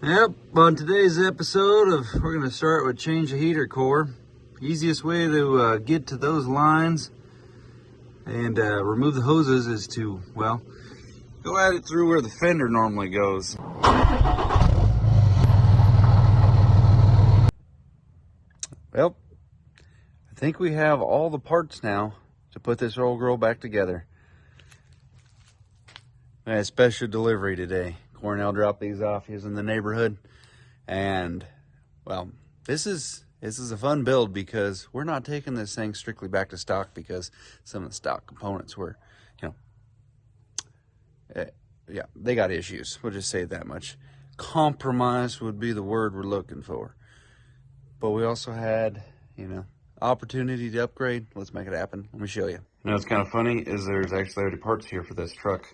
Yep, on today's episode we're going to start with change the heater core. Easiest way to get to those lines and remove the hoses is to, well, go at it through where the fender normally goes. Well, I think we have all the parts now to put this old girl back together. I had a special delivery today. Cornell dropped these off. He's in the neighborhood. And, well, this is a fun build because we're not taking this thing strictly back to stock because some of the stock components were, yeah, they got issues. We'll just say that much. Compromise would be the word we're looking for. But we also had, opportunity to upgrade. Let's make it happen. Let me show you. What's kind of funny is there's actually already parts here for this truck.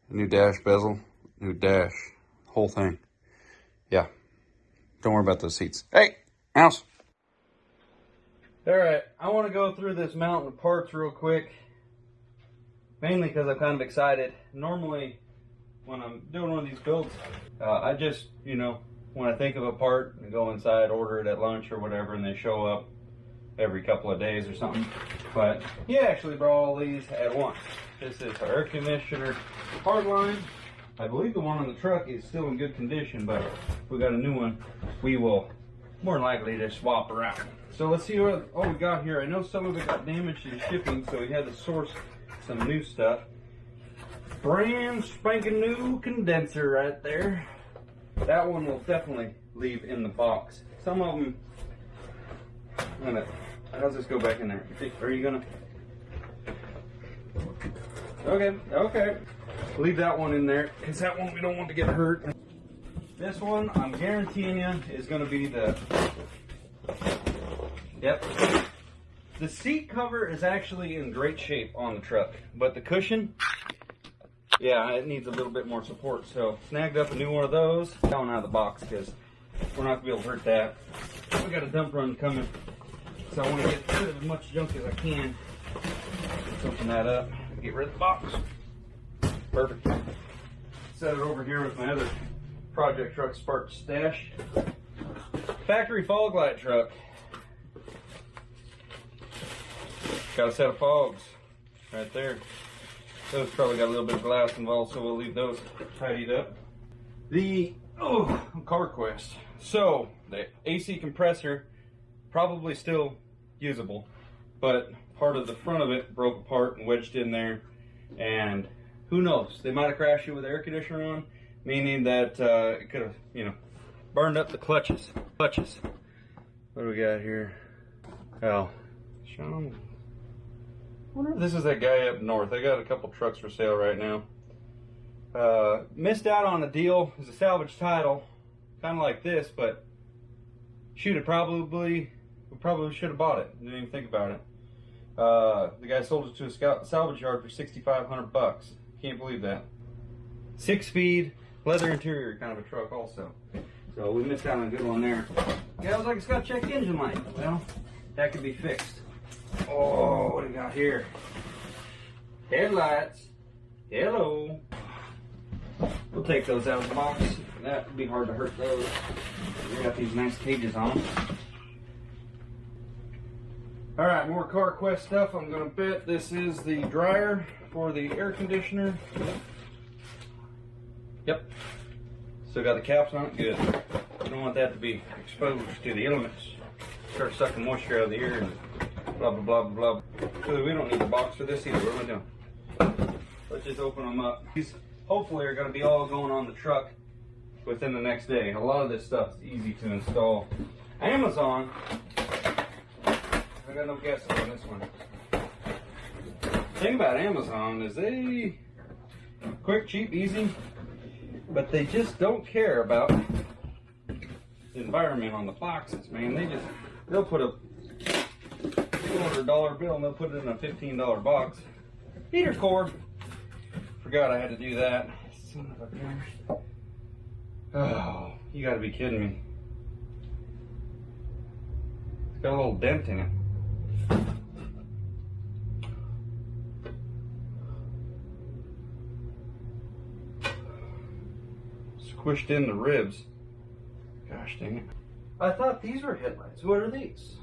New dash bezel, new dash, whole thing. Yeah, don't worry about those seats. Hey, mouse. All right, I want to go through this mountain of parts real quick, mainly because I'm kind of excited. Normally, when I'm doing one of these builds, I just, when I think of a part, I go inside, order it at lunch or whatever, and they show up every couple of days or something. But he actually brought all these at once. This is our air conditioner hard line. I believe the one on the truck is still in good condition, but if we got a new one, we will more than likely just swap around. So let's see what all we got here. I know some of it got damaged in shipping, so we had to source some new stuff. Brand spanking new condenser right there. That one will definitely leave in the box. Some of them, how's this go back in there? Are you gonna? Okay. Leave that one in there, because that one we don't want to get hurt. This one, I'm guaranteeing you, is going to be yep. The seat cover is actually in great shape on the truck, but the cushion, yeah, it needs a little bit more support. So, snagged up a new one of those. That one out of the box, because we're not going to be able to hurt that. We got a dump run coming, so I want to get rid of as much junk as I can. Open that up, get rid of the box. Perfect. Set it over here with my other project truck spark stash. Factory fog light truck. Got a set of fogs right there. Those probably got a little bit of glass involved, so we'll leave those tidied up. The CarQuest. So the AC compressor probably still usable, but part of the front of it broke apart and wedged in there, and who knows? They might have crashed it with the air conditioner on, meaning that it could have, burned up the clutches. What do we got here? Oh, Sean. I wonder if this is that guy up north. I got a couple trucks for sale right now. Missed out on a deal. It's a salvage title, kind of like this, but shoot, we probably should have bought it. Didn't even think about it. The guy sold it to a salvage yard for $6,500. Can't believe that. 6-speed, leather interior kind of a truck also. So we missed out on a good one there. Yeah, I was like, it's got check engine light. Well, that could be fixed. Oh, what do we got here? Headlights. Hello. We'll take those out of the box. That would be hard to hurt those. We got these nice cages on them. Alright, more CarQuest stuff. I'm going to bet this is the dryer for the air conditioner. Yep. Still got the caps on it. Good. You don't want that to be exposed to the elements. Start sucking moisture out of the air and blah, blah, blah, blah, blah. So we don't need the box for this either. What am I doing? Let's just open them up. These hopefully are going to be all going on the truck within the next day. A lot of this stuff is easy to install. Amazon. I got no guesses on this one. The thing about Amazon is they quick, cheap, easy, but they just don't care about the environment on the boxes, man. They'll put a $200 bill and they'll put it in a $15 box. Heater core. Forgot I had to do that. Son of a gun. Oh, you gotta be kidding me. It's got a little dent in it. Squished in the ribs. Gosh dang it. I thought these were headlights. What are these?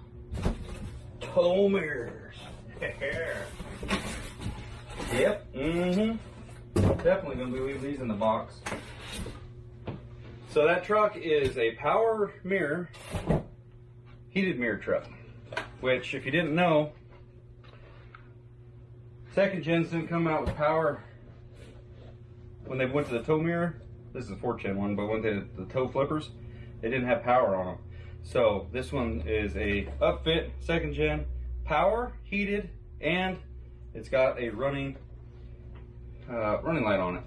Tow mirrors. Yep. Definitely gonna be leaving these in the box. So that truck is a power mirror, heated mirror truck. Which, if you didn't know, second gens didn't come out with power when they went to the tow mirror. This is a 4th gen one, but when they the tow flippers, they didn't have power on them. So this one is a upfit 2nd gen, power, heated, and it's got a running light on it.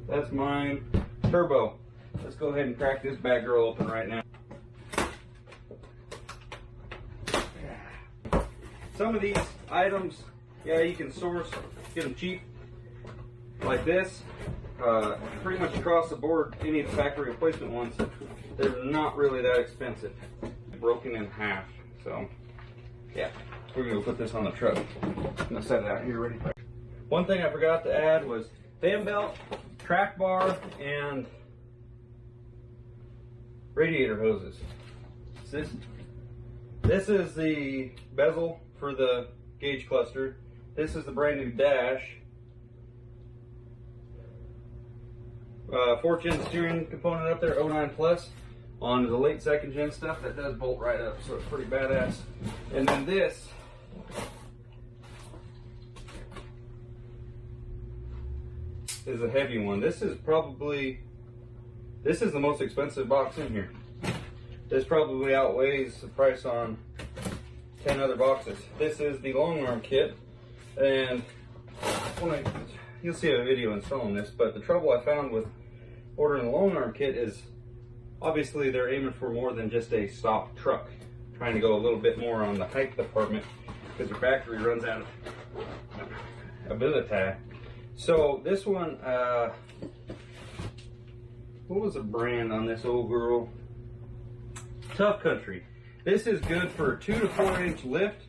That's mine. Turbo. Let's go ahead and crack this bad girl open right now. Some of these items, yeah, you can source, get them cheap, like this. Pretty much across the board, any of the factory replacement ones, they're not really that expensive. Broken in half, so yeah. We're gonna go put this on the truck. I'm gonna set it out here ready. One thing I forgot to add was fan belt, track bar, and radiator hoses. This is the bezel for the gauge cluster. This is the brand new dash. 4th gen steering component up there, 09 plus. On the late 2nd gen stuff, that does bolt right up, so it's pretty badass. And then this is a heavy one. This is the most expensive box in here. This probably outweighs the price on 10 other boxes. This is the long arm kit, and you'll see a video installing this, but the trouble I found with ordering the long arm kit is obviously they're aiming for more than just a stock truck, trying to go a little bit more on the height department because your factory runs out of ability. So this one, what was the brand on this old girl? Tough Country. This is good for 2 to 4 inch lift,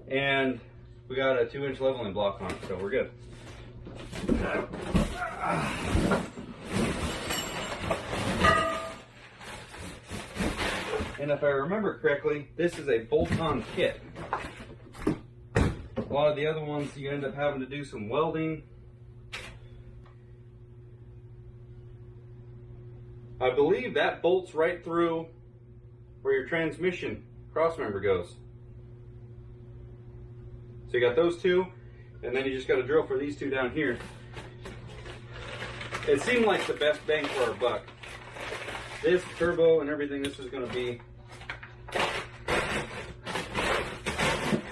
and we got a 2 inch leveling block on it, so we're good. And if I remember correctly, this is a bolt-on kit. A lot of the other ones, you end up having to do some welding. I believe that bolts right through where your transmission crossmember goes. So you got those two, and then you just got to drill for these two down here. It seemed like the best bang for our buck. This turbo and everything, this is going to be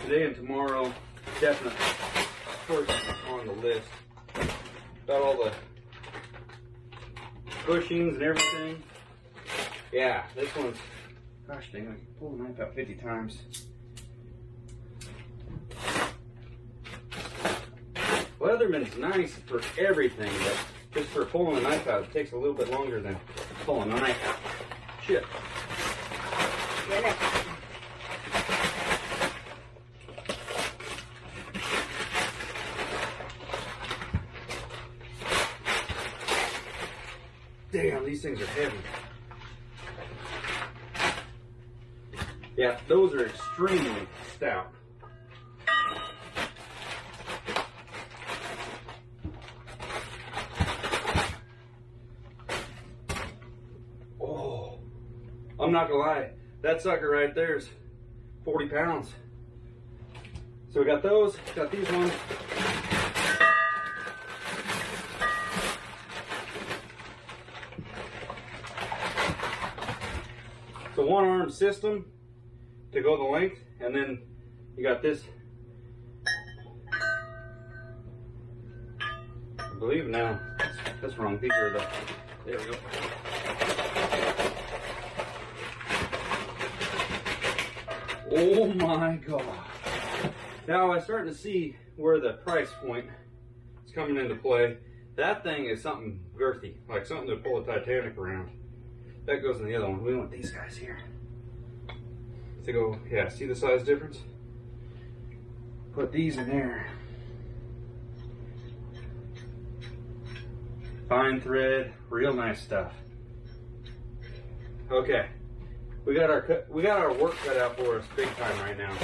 today and tomorrow, definitely first on the list. Got all the bushings and everything. Yeah, this one's, gosh dang, I can pull the knife out 50 times. Leatherman's nice for everything, but just for pulling the knife out, it takes a little bit longer than pulling the knife out. Shit. Damn, these things are heavy. Yeah, those are extremely stout. Oh, I'm not gonna lie, that sucker right there is 40 pounds. So we got those, got these ones. It's a one-arm system to go the length, and then you got this. I believe now, that's wrong. These are the, there we go. Oh my God. Now I'm starting to see where the price point is coming into play. That thing is something girthy, like something to pull a Titanic around. That goes in the other one. We want these guys here. To go, yeah, see the size difference? Put these in there. Fine thread, real nice stuff. Okay, we got our work cut out for us big time right now.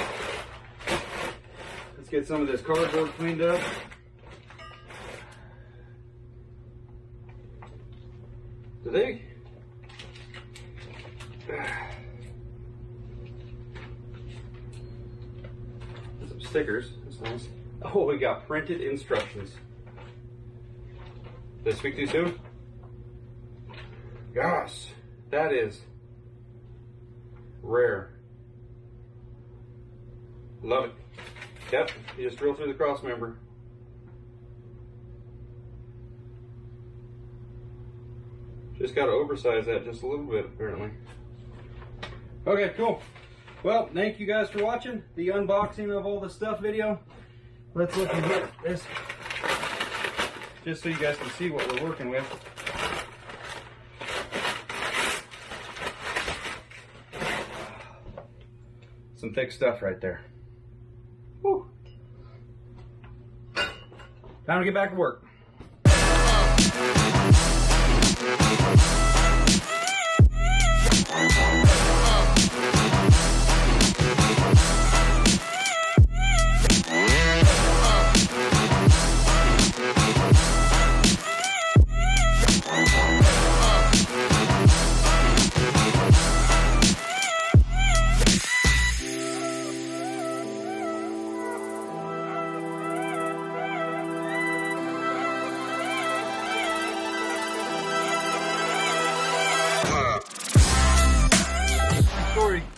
Let's get some of this cardboard cleaned up. Do they? Some stickers. That's nice. Oh, we got printed instructions. Did I speak too soon? Gosh, that is rare. Love it. Yep, you just drill through the cross member. Just got to oversize that just a little bit, apparently. Okay, cool. Well, thank you guys for watching the unboxing of all the stuff video. Let's look and get this, just so you guys can see what we're working with. Some thick stuff right there. Whew. Time to get back to work.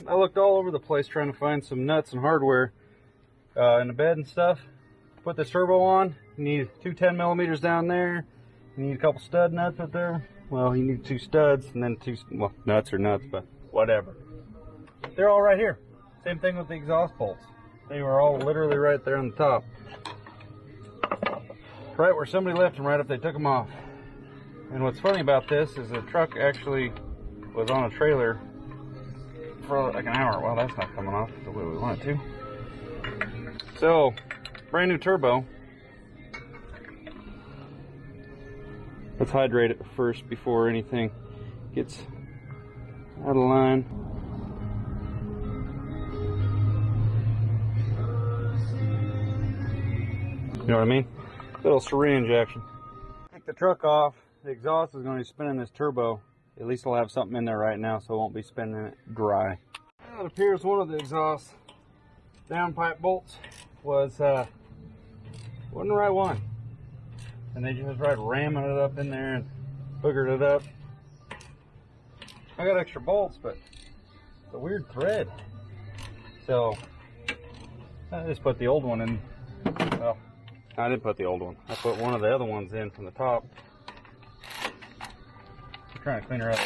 I looked all over the place trying to find some nuts and hardware in the bed and stuff. Put this turbo on. You need two 10mm down there. You need a couple stud nuts up there. Well, you need two studs and then two, well, nuts are nuts, but whatever. They're all right here. Same thing with the exhaust bolts. They were all literally right there on the top. Right where somebody left them, right if they took them off. And what's funny about this is the truck actually was on a trailer for like an hour. Well, that's not coming off the way we want it to. So, brand new turbo. Let's hydrate it first before anything gets out of line. You know what I mean? Little syringe action. Take the truck off. The exhaust is going to be spinning this turbo. At least I'll have something in there right now so it won't be spinning it dry. It appears one of the exhaust downpipe bolts wasn't the right one. And they just tried ramming it up in there and boogered it up. I got extra bolts, but it's a weird thread. So I just put the old one in. Well, I didn't put the old one. I put one of the other ones in from the top. I'm trying to clean her up.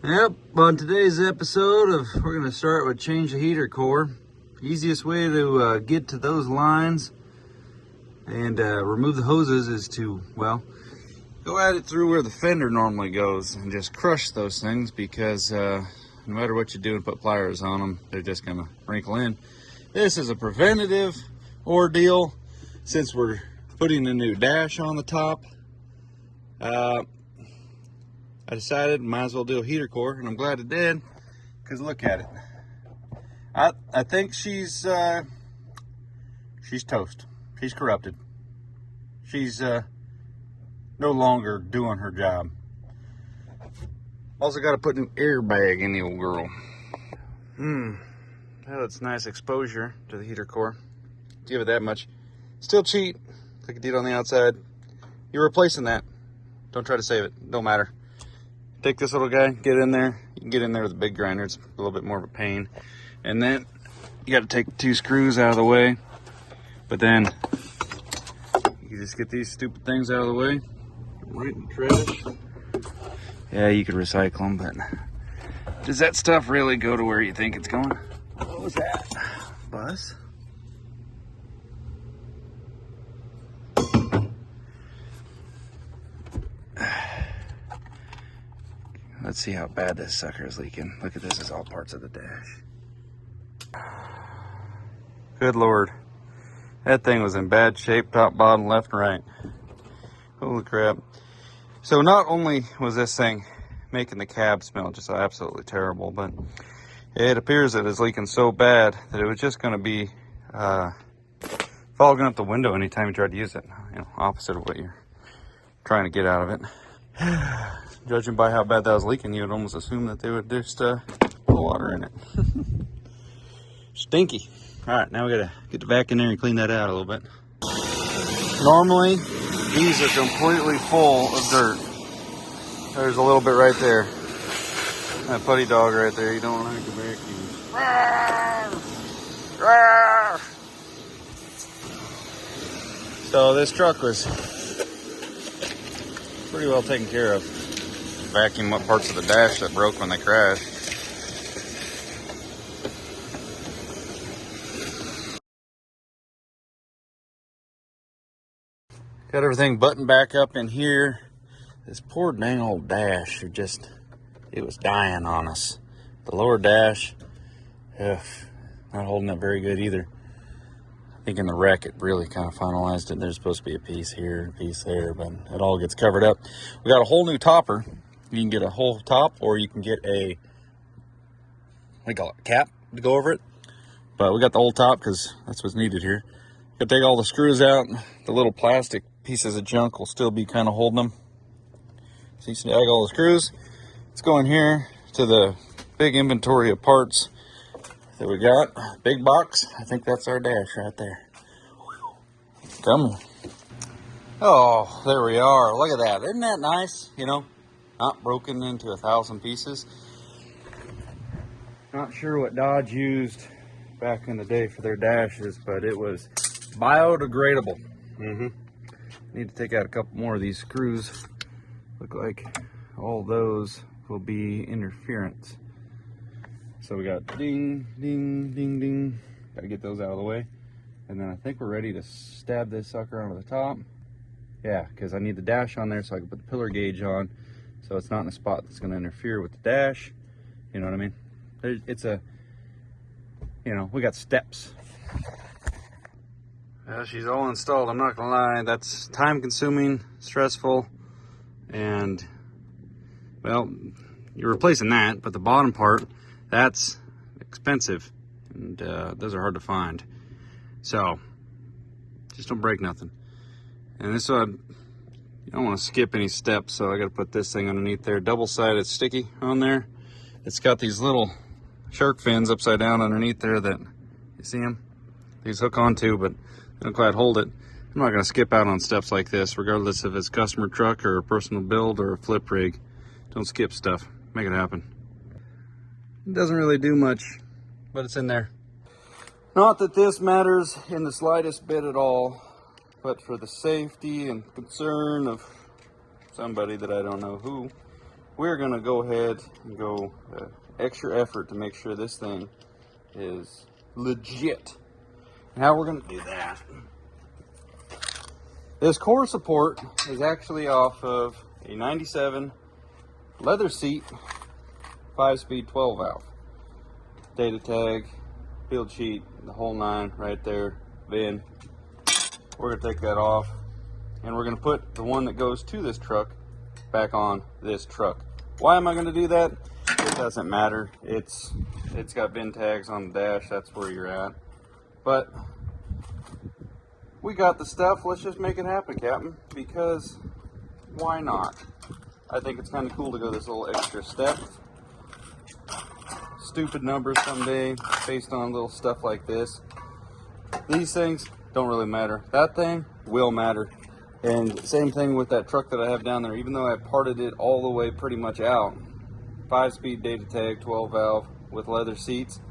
Yep, on today's episode we're going to start with change the heater core. Easiest way to get to those lines and remove the hoses is to, well, go at it through where the fender normally goes and just crush those things, because no matter what you do and put pliers on them, they're just going to wrinkle in. This is a preventative ordeal since we're putting a new dash on the top. I decided might as well do a heater core, and I'm glad I did, because look at it. I think she's toast. She's corrupted. She's no longer doing her job. Also got to put an airbag in the old girl. That's nice exposure to the heater core. Give it that much. Still cheap, like it did on the outside. You're replacing that. Don't try to save it. Don't matter. Take this little guy, get in there. You can get in there with a big grinder. It's a little bit more of a pain. And then you got to take the two screws out of the way. But then you just get these stupid things out of the way. Right in the trash. Yeah, you could recycle them, but does that stuff really go to where you think it's going? What was that? Bus? Let's see how bad this sucker is leaking. Look at this, is all parts of the dash. Good Lord. That thing was in bad shape, top, bottom, left, and right. Holy crap. So not only was this thing making the cab smell just absolutely terrible, but it appears that it's leaking so bad that it was just going to be fogging up the window anytime you tried to use it. You know, opposite of what you're trying to get out of it. Judging by how bad that was leaking, you would almost assume that they would just put water in it. Stinky. All right, now we gotta get back in there and clean that out a little bit. Normally, these are completely full of dirt. There's a little bit right there. That putty dog right there, you don't like the vacuum. So this truck was pretty well taken care of. Vacuum up parts of the dash that broke when they crashed. Got everything buttoned back up in here. This poor dang old dash, it was dying on us. The lower dash, not holding up very good either. I think in the wreck it really kind of finalized it. There's supposed to be a piece here, a piece there, but it all gets covered up. We got a whole new topper. You can get a whole top, or you can get a, what do you call it, cap to go over it. But we got the old top because that's what's needed here. Got to take all the screws out. The little plastic pieces of junk will still be kind of holding them. So you snag all the screws. Let's go in here to the big inventory of parts that we got. Big box. I think that's our dash right there. Come on. Oh, there we are. Look at that. Isn't that nice? You know, not broken into 1,000 pieces. Not sure what Dodge used back in the day for their dashes, but it was biodegradable. Need to take out a couple more of these screws. Look like all those will be interference. So we got ding, ding, ding, ding. Got to get those out of the way. And then I think we're ready to stab this sucker onto the top. Yeah, because I need the dash on there so I can put the pillar gauge on, so it's not in a spot that's going to interfere with the dash. You know what I mean? It's a, you know, we got steps. Well, she's all installed. I'm not gonna lie, that's time consuming, stressful, and well, you're replacing that, but the bottom part, that's expensive, and those are hard to find. So just don't break nothing. And this one, you don't want to skip any steps, so I got to put this thing underneath there. Double-sided sticky on there. It's got these little shark fins upside down underneath there that, you see them? These hook onto, but they don't quite hold it. I'm not going to skip out on steps like this, regardless if it's customer truck or a personal build or a flip rig. Don't skip stuff. Make it happen. It doesn't really do much, but it's in there. Not that this matters in the slightest bit at all, but for the safety and concern of somebody that I don't know who, we're going to go ahead and go extra effort to make sure this thing is legit. And how we're going to do that. This core support is actually off of a 97 leather seat 5-speed 12 valve. Data tag, field sheet, the whole nine right there, VIN. We're going to take that off, and we're going to put the one that goes to this truck back on this truck. Why am I going to do that? It doesn't matter. It's got VIN tags on the dash. That's where you're at. But we got the stuff. Let's just make it happen, Captain, because why not? I think it's kind of cool to go this little extra step. Stupid numbers someday based on little stuff like this. These things don't really matter. That thing will matter. And same thing with that truck that I have down there. Even though I parted it all the way pretty much out, 5-speed data tag, 12 valve with leather seats.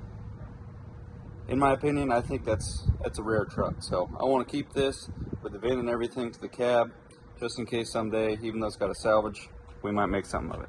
In my opinion, I think that's a rare truck. So I want to keep this with the VIN and everything to the cab, just in case someday, even though it's got a salvage, we might make something of it.